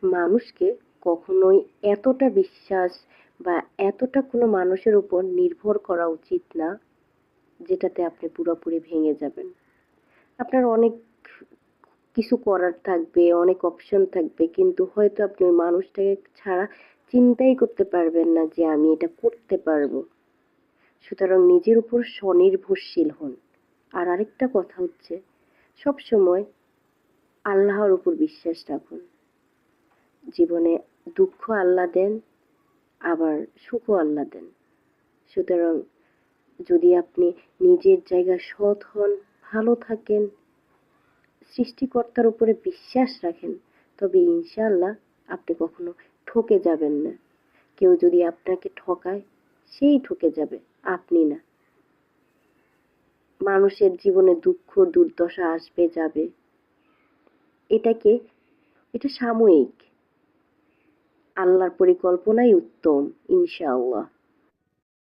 মানুষকে কখনোই এতটা বিশ্বাস বা এতটা কোনো মানুষের উপর নির্ভর করা উচিত না, যেটাতে আপনি পুরোপুরি ভেঙে যাবেন। আপনার অনেক কিছু করার থাকবে, অনেক অপশন থাকবে, কিন্তু হয়তো আপনি ওই মানুষটাকে ছাড়া চিন্তাই করতে পারবেন না যে আমি এটা করতে পারবো। সুতরাং নিজের উপর স্বনির্ভরশীল হন। আর আরেকটা কথা হচ্ছে, সবসময় আল্লাহর উপর বিশ্বাস রাখুন। জীবনে দুঃখ আল্লাহ দেন, আবার সুখও আল্লাহ দেন। সুতরাং যদি আপনি নিজের জায়গায় সৎ হন, ভালো থাকেন, সৃষ্টিকর্তার উপরে বিশ্বাস রাখেন, তবে ইনশাআল্লাহ আপনি কখনো ঠকে যাবেন না। কেউ যদি আপনাকে ঠকায়, সেই ঠকে যাবে, আপনি না। মানুষের জীবনে দুঃখ দুর্দশা আসবে যাবে, এটাকে এটা সাময়িক। আল্লাহর পরিকল্পনাই উত্তম, ইনশাআল্লাহ।